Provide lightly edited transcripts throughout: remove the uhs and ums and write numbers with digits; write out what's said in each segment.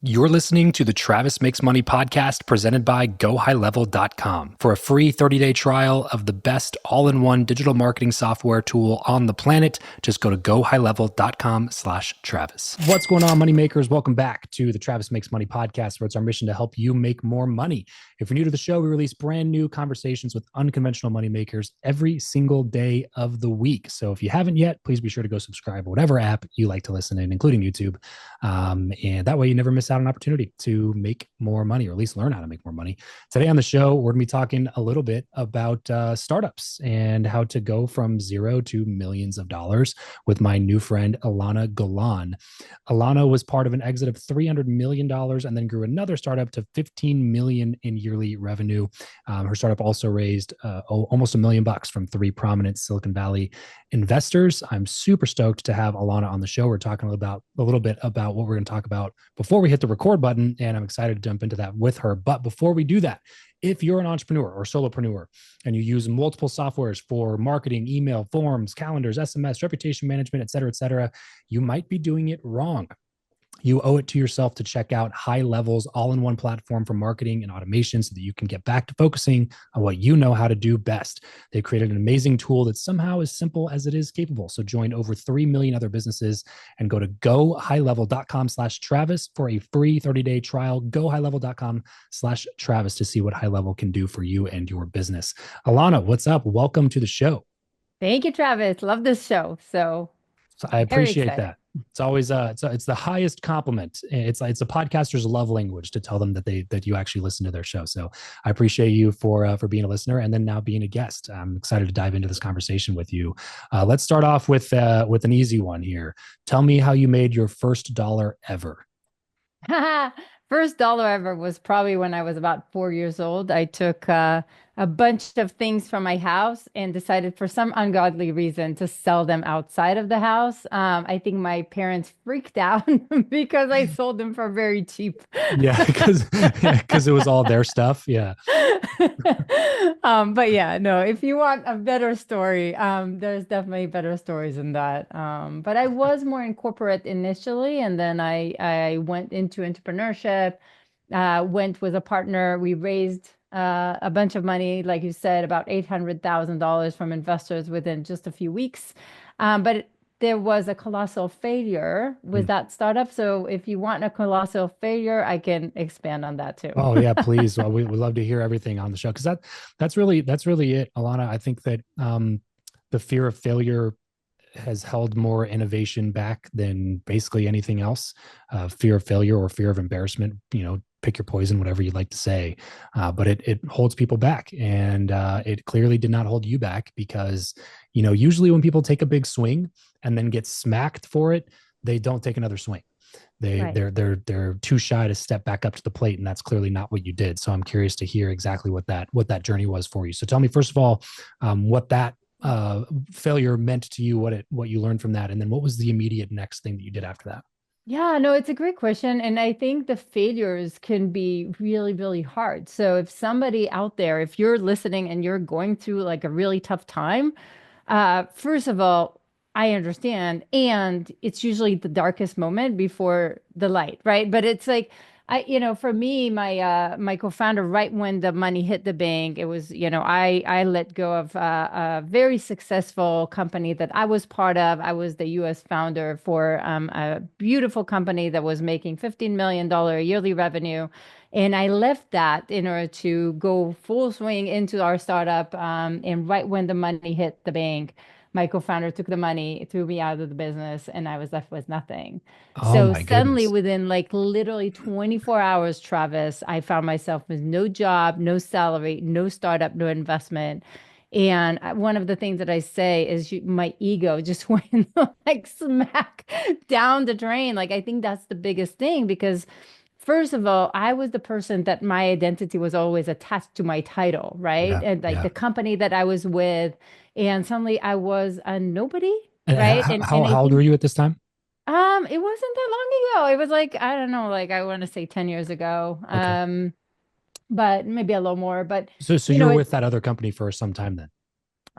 You're listening to the Travis Makes Money podcast presented by GoHighLevel.com. For a free 30-day trial of the best all-in-one digital marketing software tool on the planet, just go to GoHighLevel.com/Travis. What's going on, money makers? Welcome back to the Travis Makes Money podcast, where it's our mission to help you make more money. If you're new to the show, we release brand new conversations with unconventional money makers every single day of the week. So if you haven't yet, please be sure to go subscribe, whatever app you like to listen in, including YouTube. And that way you never miss out on an opportunity to make more money, or at least learn how to make more money. Today on the show, we're going to be talking a little bit about startups and how to go from zero to millions of dollars with my new friend, Ilana Golan. Ilana was part of an exit of $300 million and then grew another startup to $15 million in yearly revenue. Her startup also raised almost $1 million from three prominent Silicon Valley investors. I'm super stoked to have Ilana on the show. We're talking a little bit about what we're going to talk about before we hit the record button, and I'm excited to jump into that with her. But before we do that, if you're an entrepreneur or solopreneur and you use multiple softwares for marketing, email, forms, calendars, SMS, reputation management, et cetera, you might be doing it wrong. You owe it to yourself to check out High Level's all-in-one platform for marketing and automation so that you can get back to focusing on what you know how to do best. They created an amazing tool that's somehow as simple as it is capable. So join over 3 million other businesses and go to gohighlevel.com/Travis for a free 30-day trial. Gohighlevel.com/Travis to see what High Level can do for you and your business. Ilana, what's up? Welcome to the show. Thank you, Travis. Love this show. So I Very appreciate excited. that. It's always it's the highest compliment. It's a podcaster's love language to tell them that you actually listen to their show. So I appreciate you for being a listener and then now being a guest. I'm excited to dive into this conversation with you. Let's start off with an easy one here. Tell me how you made your first dollar ever. First dollar ever was probably when I was about 4 years old. I took a bunch of things from my house and decided for some ungodly reason to sell them outside of the house. I think my parents freaked out because I sold them for very cheap. Yeah, because it was all their stuff. Yeah. But yeah, no, if you want a better story, there's definitely better stories than that. But I was more in corporate initially, and then I went into entrepreneurship, went with a partner. We raised a bunch of money, like you said, about $800,000 from investors within just a few weeks. But there was a colossal failure with that startup. So if you want a colossal failure, I can expand on that too. Oh yeah, please. Well, we would love to hear everything on the show because that's really it, Alana. I think that the fear of failure has held more innovation back than basically anything else. Fear of failure or fear of embarrassment, pick your poison, whatever you'd like to say. But it holds people back, and it clearly did not hold you back because usually when people take a big swing and then get smacked for it, they don't take another swing. Right. They're too shy to step back up to the plate, and that's clearly not what you did. So I'm curious to hear exactly what that journey was for you. So tell me first of all, what that failure meant to you, what you learned from that, and then what was the immediate next thing that you did after that? Yeah, no, it's a great question. And I think the failures can be really, really hard. So if somebody out there, if you're listening and you're going through like a really tough time, first of all, I understand. And it's usually the darkest moment before the light, right? But it's like, for me, my co-founder, right when the money hit the bank, it was, I let go of a very successful company that I was part of. I was the US founder for a beautiful company that was making $15 million yearly revenue. And I left that in order to go full swing into our startup. And right when the money hit the bank, my co-founder took the money, threw me out of the business, and I was left with nothing. Oh So my suddenly, goodness. within like literally 24 hours, Travis, I found myself with no job, no salary, no startup, no investment. And one of the things that I say is my ego just went like smack down the drain. Like, I think that's the biggest thing because first of all, I was the person that my identity was always attached to my title, right? Yeah, And like yeah. the company that I was with, and suddenly I was a nobody, And right? how, And how I how old were think you at this time? it wasn't that long ago. It was like I don't know, like I want to say 10 years ago. Okay. But maybe a little more. But So you you know, were it with that other company for some time then.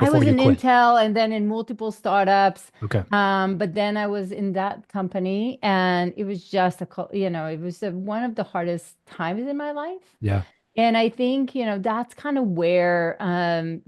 I before was you in quit? Intel and then in multiple startups. Okay. But then I was in that company and it was just it was one of the hardest times in my life. Yeah. And I think, that's kind of where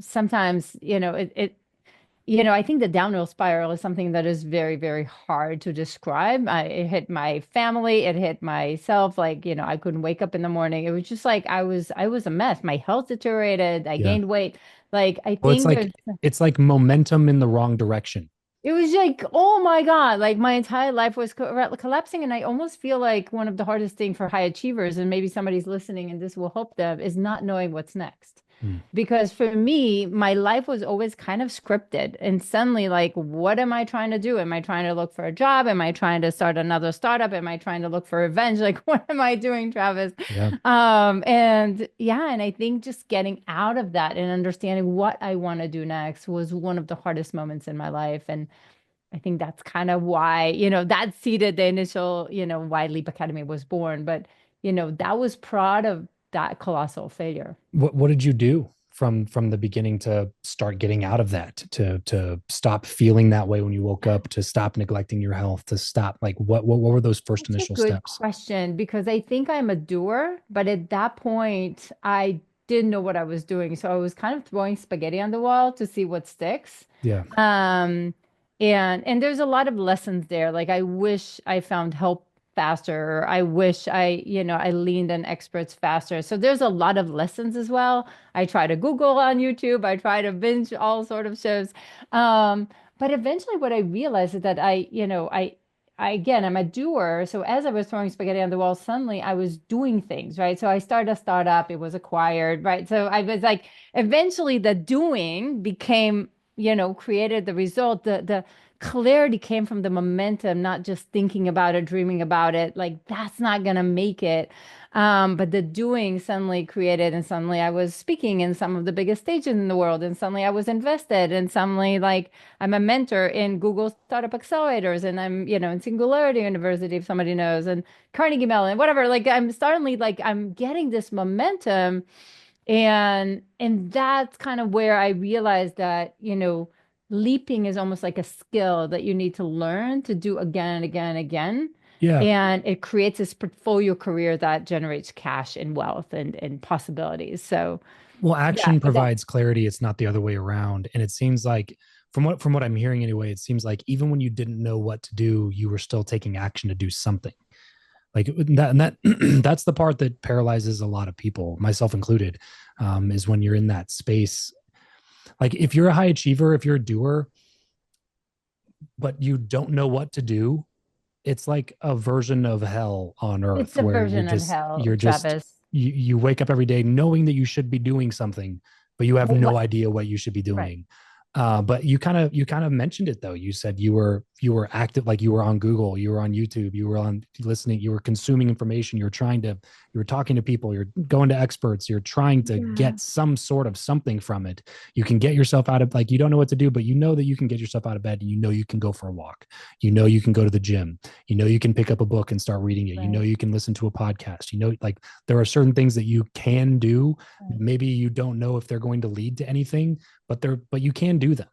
sometimes, I think the downhill spiral is something that is very, very hard to describe. It hit my family, it hit myself. Like, I couldn't wake up in the morning. It was just like I was a mess. My health deteriorated. I Yeah. gained weight. Like, I Well, it's think like there's it's like momentum in the wrong direction. it was like, oh my God, like my entire life was collapsing. And I almost feel like one of the hardest thing for high achievers, and maybe somebody's listening and this will help them, is not knowing what's next. Hmm. Because for me, my life was always kind of scripted. And suddenly, like, what am I trying to do? Am I trying to look for a job? Am I trying to start another startup? Am I trying to look for revenge? Like, what am I doing, Travis? Yeah. And yeah, and I think just getting out of that and understanding what I want to do next was one of the hardest moments in my life. And I think that's kind of why, that seeded the initial, why Leap Academy was born. But, that was proud of that colossal failure. What did you do from the beginning to start getting out of that, to stop feeling that way when you woke up, to stop neglecting your health, to stop, like, what were those first That's a initial good steps? question because I think I'm a doer, but at that point, I didn't know what I was doing. So I was kind of throwing spaghetti on the wall to see what sticks. Yeah. Um, and there's a lot of lessons there. Like I wish I found help faster. I wish I leaned on experts faster. So there's a lot of lessons as well. I try to Google on YouTube. I try to binge all sort of shows. Um, but eventually what I realized is that again, I'm a doer. So as I was throwing spaghetti on the wall, suddenly I was doing things, right? So I started a startup, it was acquired, right? So I was like, eventually the doing became, created the result. The clarity came from the momentum, not just thinking about it, dreaming about it. Like that's not gonna make it. But the doing suddenly created, and suddenly I was speaking in some of the biggest stages in the world, and suddenly I was invested, and suddenly like I'm a mentor in Google Startup Accelerators, and I'm, in Singularity University, if somebody knows, and Carnegie Mellon, whatever. Like I'm suddenly like I'm getting this momentum, and that's kind of where I realized that, leaping is almost like a skill that you need to learn to do again and again and again. Yeah. And it creates this portfolio career that generates cash and wealth and possibilities. So Well, yeah, action but that provides clarity. It's not the other way around. And it seems like, from what I'm hearing anyway, it seems like even when you didn't know what to do, you were still taking action to do something. Like that, and that that's the part that paralyzes a lot of people, myself included, is when you're in that space. Like if you're a high achiever, if you're a doer, but you don't know what to do, it's like a version of hell on it's earth a where version of hell, Travis. you wake up every day knowing that you should be doing something, but you have Well, no idea what you should be right. doing. But you kind of mentioned it though. You said you were active, like you were on Google, you were on YouTube, you were on listening, you were consuming information, you were talking to people, you're going to experts, you're trying to Yeah. get some sort of something from it. You can get yourself out of, like, you don't know what to do, but you know that you can get yourself out of bed, and you know you can go for a walk. You know you can go to the gym. You know you can pick up a book and start reading it. You know Right. you can listen to a podcast. You know, like, there are certain things that you can do. Right. Maybe you don't know if they're going to lead to anything, but you can do them,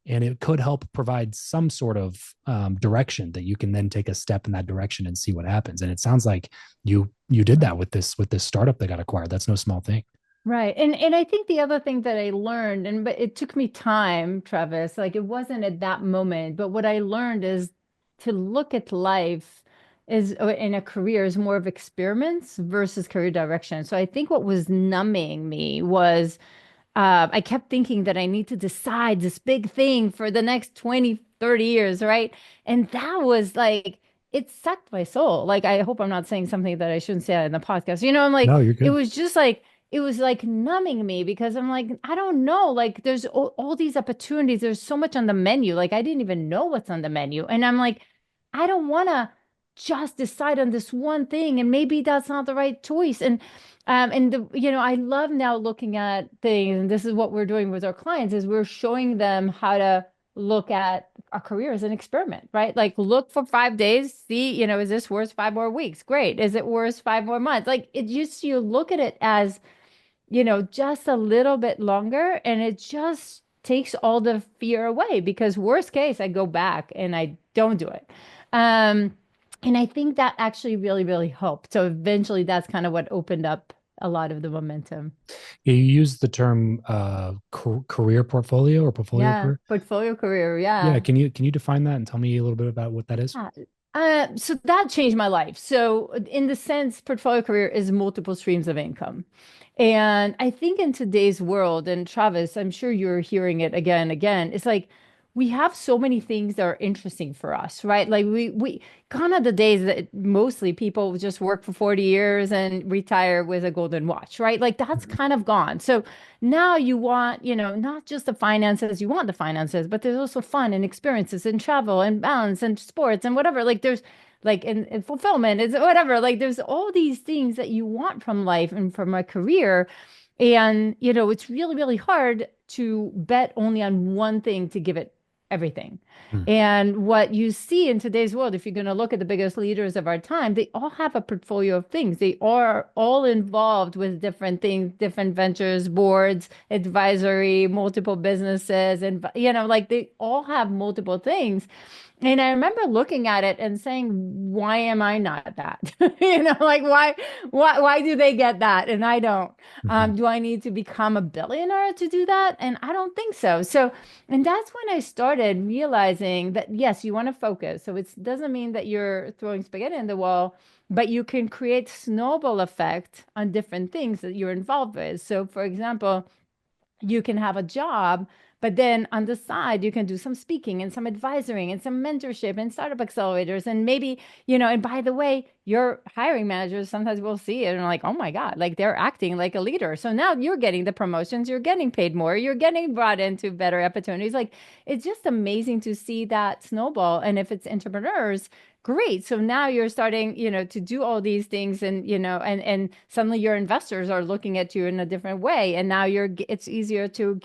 and it could help provide some sort of direction that you can then take a step in that direction and see what happens. And it sounds like you did that with this startup that got acquired. That's no small thing. Right. And I think the other thing that I learned, and but it took me time, Travis, like it wasn't at that moment, but what I learned is to look at life is in a career is more of experiments versus career direction. So I think what was numbing me was I kept thinking that I need to decide this big thing for the next 20, 30 years, right? And that was like, it sucked my soul. Like, I hope I'm not saying something that I shouldn't say in the podcast. I'm like, No, you're it good. was just like, it was like numbing me because I'm like, I don't know. Like, there's all these opportunities. There's so much on the menu. Like, I didn't even know what's on the menu. And I'm like, I don't want to just decide on this one thing. And maybe that's not the right choice. I love now looking at things, and this is what we're doing with our clients, is we're showing them how to look at a career as an experiment, right? Like look for 5 days, see, is this worth 5 more weeks? Great. Is it worth 5 more months? Like it just, you look at it as, just a little bit longer, and it just takes all the fear away because worst case, I go back and I don't do it. Um, and I think that actually really, really helped. So eventually that's kind of what opened up a lot of the momentum. You use the term career portfolio or portfolio Yeah. career. Portfolio career. Yeah, Yeah. can you define that and tell me a little bit about what that is? Yeah. So that changed my life. So, in the sense, portfolio career is multiple streams of income. And I think in today's world, and Travis, I'm sure you're hearing it again and again, it's like we have so many things that are interesting for us, right? Like we gone are the days that mostly people just work for 40 years and retire with a golden watch, right? Like that's Mhm. kind of gone. So now you want, not just the finances, you want the finances, but there's also fun and experiences and travel and balance and sports and whatever. Like there's like and fulfillment is whatever. Like there's all these things that you want from life and from a career. And, it's really, really hard to bet only on one thing to give it everything. Mm. And what you see in today's world, if you're going to look at the biggest leaders of our time, they all have a portfolio of things. They are all involved with different things, different ventures, boards, advisory, multiple businesses, and like they all have multiple things. And I remember looking at it and saying, why am I not that? Like why do they get that and I don't? Mhm. Do I need to become a billionaire to do that? And I don't think so. So, and that's when I started realizing that yes, you want to focus. So it doesn't mean that you're throwing spaghetti in the wall, but you can create snowball effect on different things that you're involved with. So, for example, you can have a job, but then on the side, you can do some speaking and some advisory and some mentorship and startup accelerators. And maybe, and by the way, your hiring managers sometimes will see it and like, oh my God, like they're acting like a leader. So now you're getting the promotions, you're getting paid more, you're getting brought into better opportunities. Like it's just amazing to see that snowball. And if it's entrepreneurs, great. So now you're starting, to do all these things and, and suddenly your investors are looking at you in a different way. And now it's easier to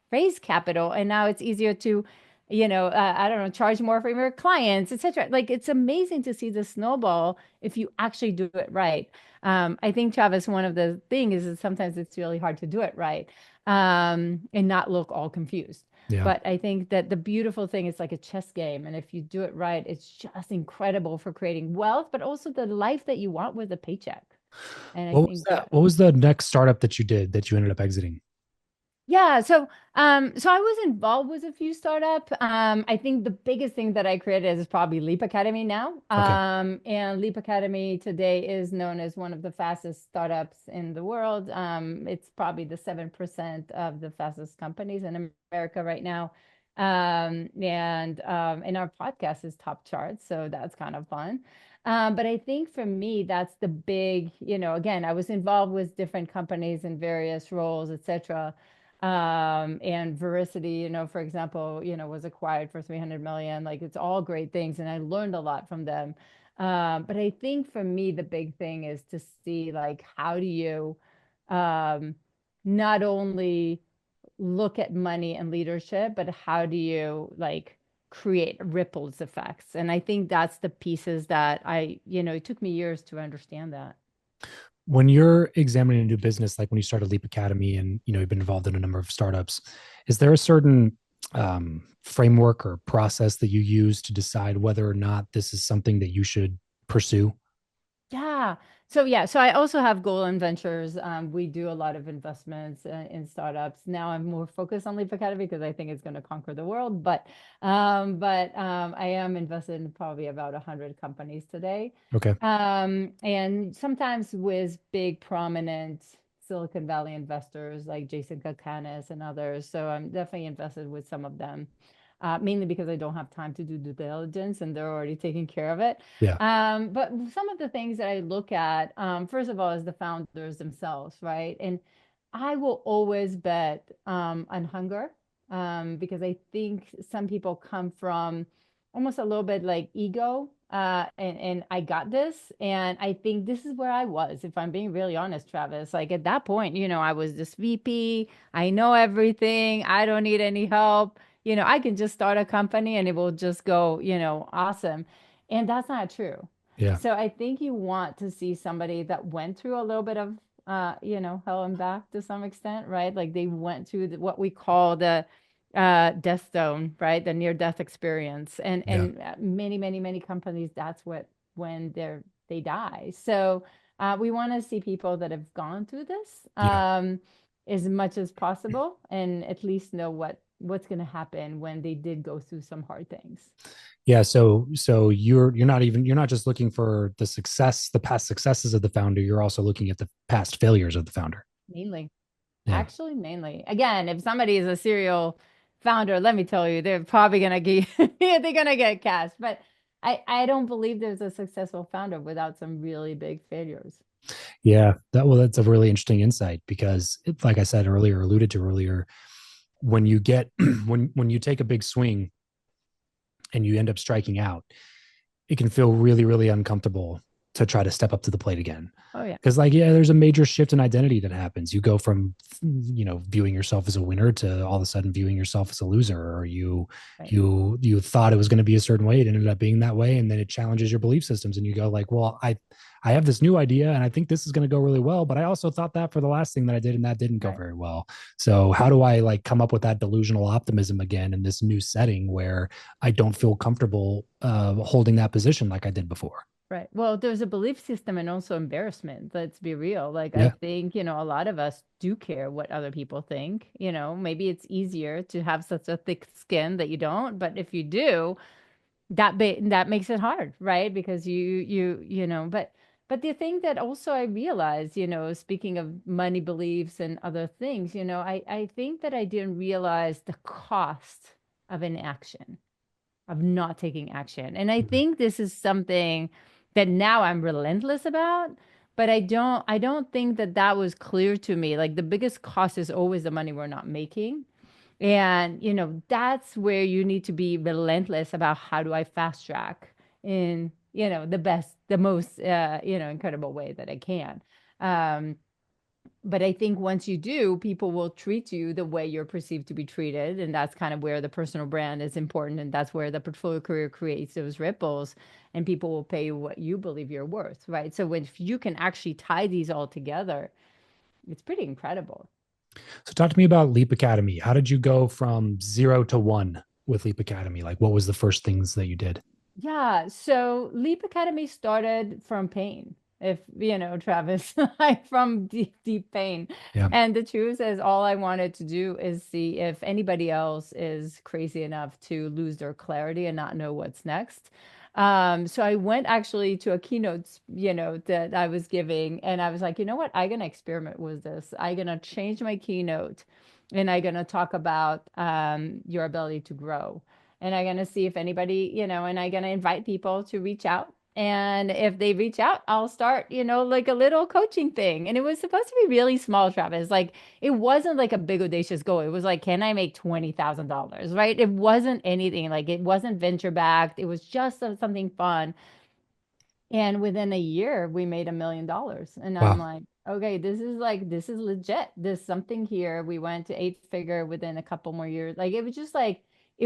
raise capital. And now it's easier to, I don't know, charge more for your clients, etc. Like it's amazing to see the snowball if you actually do it right. I think Travis, one of the things is that sometimes it's really hard to do it right, and not look all confused. Yeah. But I think that the beautiful thing is like a chess game. And if you do it right, it's just incredible for creating wealth, but also the life that you want with a paycheck. And I What was think that? What was the next startup that you did that you ended up exiting? yeah, so I was involved with a few startup. I think the biggest thing that I created is probably Leap Academy now. Okay. And Leap Academy today is known as one of the fastest startups in the world. It's probably the 7% of the fastest companies in America right now. And our podcast is top charts, so that's kind of fun. But I think for me, that's the big, again, I was involved with different companies in various roles, etc. And Veracity, for example, was acquired for 300 million. Like it's all great things, and I learned a lot from them. But I think for me, the big thing is to see like how do you um, not only look at money and leadership, but how do you like create ripples effects? And I think that's the pieces that it took me years to understand that. When you're examining a new business, like when you started Leap Academy and you've been involved in a number of startups, is there a certain framework or process that you use to decide whether or not this is something that you should pursue? Yeah. So I also have Golan Ventures. We do a lot of investments in startups. Now I'm more focused on Leap Academy because I think it's going to conquer the world. But I am invested in probably about 100 companies today. Okay. And sometimes with big prominent Silicon Valley investors like Jason Calacanis and others. So I'm definitely invested with some of them. Mainly because I don't have time to do due diligence and they're already taking care of it. Yeah. But some of the things that I look at, first of all, is the founders themselves, right? And I will always bet on hunger, because I think some people come from almost a little bit like ego, and I got this. And I think this is where I was, if I'm being really honest, Travis. Like at that point, I was this VP, I know everything, I don't need any help. I can just start a company and it will just go, awesome. And that's not true. Yeah. So I think you want to see somebody that went through a little bit of, hell and back to some extent, right? Like they went through what we call the death zone, right? The near death experience. And Yeah. many companies, that's what when they die. So we want to see people that have gone through this Yeah. as much as possible, and at least know what's going to happen when they did go through some hard things. Yeah. So you're not just looking for the past successes of the founder. You're also looking at the past failures of the founder. Mainly. Yeah. Actually, mainly. Again, if somebody is a serial founder, let me tell you, they're probably gonna get they're gonna get cash. But I don't believe there's a successful founder without some really big failures. Yeah. That's a really interesting insight because like I said earlier, alluded to earlier, when you get when you take a big swing and you end up striking out, it can feel really, really uncomfortable to try to step up to the plate again. Oh yeah. Because, like, yeah, there's a major shift in identity that happens. You go from, viewing yourself as a winner to all of a sudden viewing yourself as a loser, or Right. you thought it was going to be a certain way, it ended up being that way, and then it challenges your belief systems, and you go like, well, I have this new idea, and I think this is going to go really well, but I also thought that for the last thing that I did, and that didn't go Right. very well. So how do I like come up with that delusional optimism again in this new setting where I don't feel comfortable holding that position like I did before? Right. Well, there's a belief system and also embarrassment. Let's be real. Like, I Yeah. think, a lot of us do care what other people think. Maybe it's easier to have such a thick skin that you don't, but if you do, that makes it hard, right? Because but the thing that also I realized, speaking of money beliefs and other things, I think that I didn't realize the cost of inaction, of not taking action. And I Mhm. think this is something that now I'm relentless about, but I don't think that that was clear to me. Like, the biggest cost is always the money we're not making. And, that's where you need to be relentless about how do I fast track in, the best, the most, incredible way that I can. Um, but I think once you do, people will treat you the way you're perceived to be treated. And that's kind of where the personal brand is important. And that's where the portfolio career creates those ripples, and people will pay you what you believe you're worth. Right. So if you can actually tie these all together, it's pretty incredible. So talk to me about Leap Academy. How did you go from 0 to 1 with Leap Academy? Like, what was the first things that you did? Yeah, so Leap Academy started from pain. If Travis, like from deep pain. Yeah. And the truth is, all I wanted to do is see if anybody else is crazy enough to lose their clarity and not know what's next. So I went actually to a keynote, that I was giving, and I was like, you know what? I'm gonna experiment with this. I'm gonna change my keynote, and I'm gonna talk about your ability to grow, and I'm going to see if anybody, and I'm going to invite people to reach out. And if they reach out, I'll start, like a little coaching thing. And it was supposed to be really small, Travis. Like, it wasn't like a big audacious goal. It was like, can I make $20,000? Right? It wasn't anything, like, it wasn't venture backed. It was just something fun. And within a year, we made $1 million. And I'm Wow. like, okay, this is legit. There's something here. We went to 8 figure within a couple more years. Like, it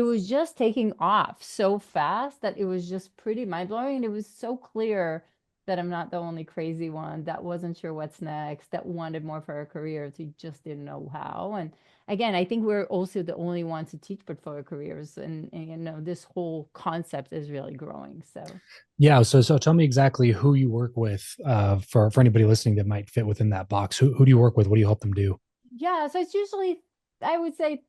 was just taking off so fast that it was just pretty mind blowing. And it was so clear that I'm not the only crazy one that wasn't sure what's next, that wanted more for a career, to just didn't know how. And again, I think we're also the only ones to teach portfolio careers. And this whole concept is really growing. So. Yeah. So tell me exactly who you work with for anybody listening that might fit within that box. Who do you work with? What do you help them do? Yeah, so it's usually, I would say,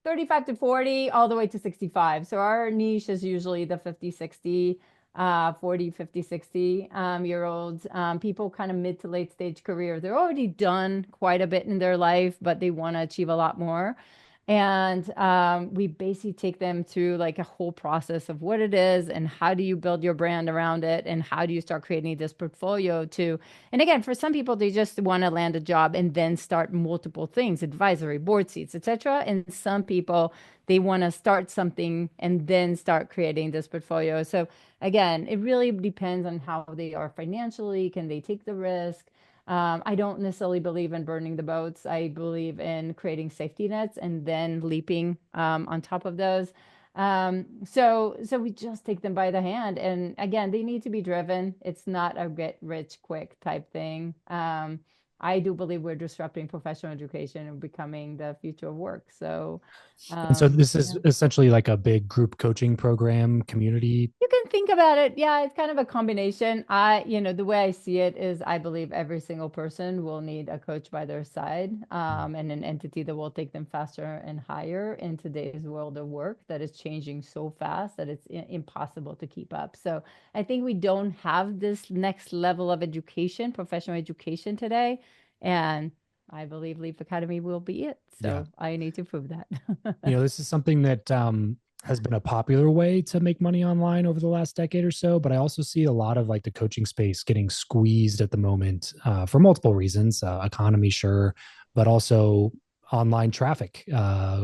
35 to 40, all the way to 65. So our niche is usually the 50, 60, 40, 50, 60 year olds, people kind of mid to late stage career. They're already done quite a bit in their life, but they want to achieve a lot more. And we basically take them through like a whole process of what it is and how do you build your brand around it and how do you start creating this portfolio to. And again, for some people, they just want to land a job and then start multiple things, advisory, board seats, etc. And some people, they want to start something and then start creating this portfolio. So again, it really depends on how they are financially. Can they take the risk? I don't necessarily believe in burning the boats. I believe in creating safety nets and then leaping on top of those. So we just take them by the hand, and again, they need to be driven. It's not a get rich quick type thing. I do believe we're disrupting professional education and becoming the future of work. So, And so this yeah. is essentially like a big group coaching program community. You can think about it. Yeah, it's kind of a combination. The way I see it is I believe every single person will need a coach by their side, and an entity that will take them faster and higher in today's world of work that is changing so fast that it's impossible to keep up. So I think we don't have this next level of education, professional education today. And I believe Leap Academy will be it. Yeah. So I need to prove that. This is something that has been a popular way to make money online over the last decade or so. But I also see a lot of like the coaching space getting squeezed at the moment for multiple reasons, economy, sure, but also online traffic,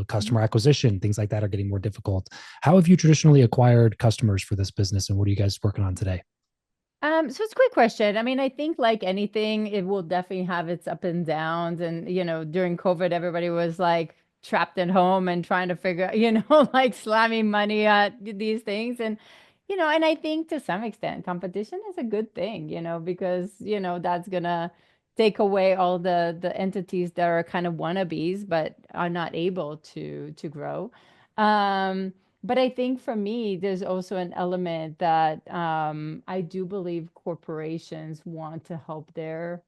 customer acquisition, things like that are getting more difficult. How have you traditionally acquired customers for this business, and what are you guys working on today? So it's a great question. I mean, I think like anything, it will definitely have its up and downs. And, during COVID, everybody was like trapped at home and trying to figure, like slamming money at these things. And I think to some extent, competition is a good thing, because, that's gonna take away all the entities that are kind of wannabes, but are not able to grow. Um, but I think for me, there's also an element that I do believe corporations want to help their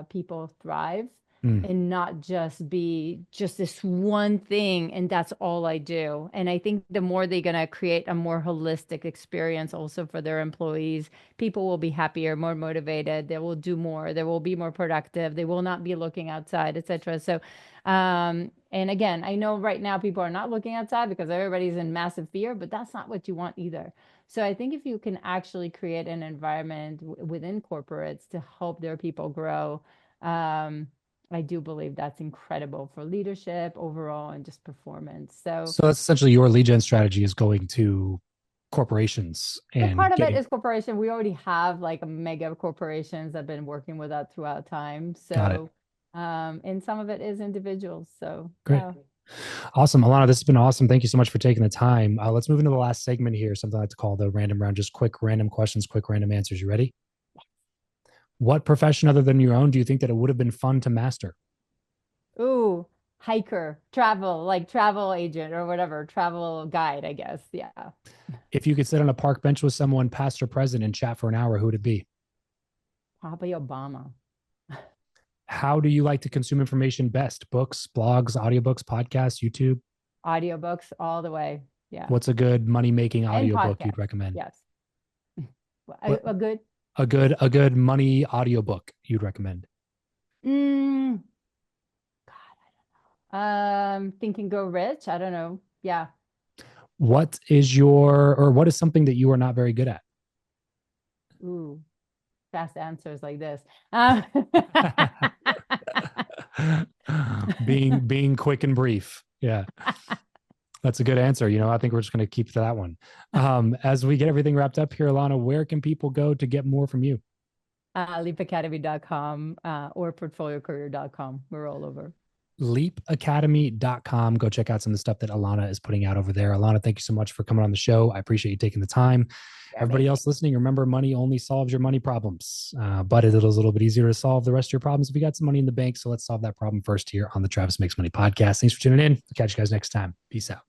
people thrive Mm. and not just be just this one thing and that's all I do. And I think the more they're going to create a more holistic experience also for their employees, people will be happier, more motivated, they will do more, they will be more productive, they will not be looking outside, etc. So and again, I know right now people are not looking outside because everybody's in massive fear, but that's not what you want either. So I think if you can actually create an environment within corporates to help their people grow, um, I do believe that's incredible for leadership overall and just performance. So So that's essentially your lead gen strategy is going to corporations yeah, and part of it getting. is corporation. We already have like a mega corporations that have been working with that throughout time. Got it. So and some of it is individuals. So Great. yeah. Awesome. Alana, this has been awesome. Thank you so much for taking the time. Let's move into the last segment here, something I like to call the random round, just quick random questions, quick random answers. You ready? What profession other than your own do you think that it would have been fun to master? Ooh, hiker, travel, like travel agent or whatever, travel guide, I guess. Yeah. If you could sit on a park bench with someone, past or present, and chat for an hour, who would it be? Probably Obama. How do you like to consume information best? Books, blogs, audiobooks, podcasts, YouTube? Audiobooks all the way. Yeah. What's a good money making And audiobook you'd podcast. recommend? Yes. What A good a good money audiobook you'd recommend? mm, Think and Go Rich. I don't know. Yeah. What is something that you are not very good at? Ooh, fast answers like this. Being quick and brief. Yeah. That's a good answer. I think we're just going to keep to that one. As we get everything wrapped up here, Alana, where can people go to get more from you? Leapacademy.com or portfoliocareer.com. We're all over. Leapacademy.com. Go check out some of the stuff that Alana is putting out over there. Alana, thank you so much for coming on the show. I appreciate you taking the time. You're Everybody amazing. else listening, remember money only solves your money problems, but it is a little bit easier to solve the rest of your problems if you got some money in the bank. So let's solve that problem first here on the Travis Makes Money podcast. Thanks for tuning in. We'll catch you guys next time. Peace out.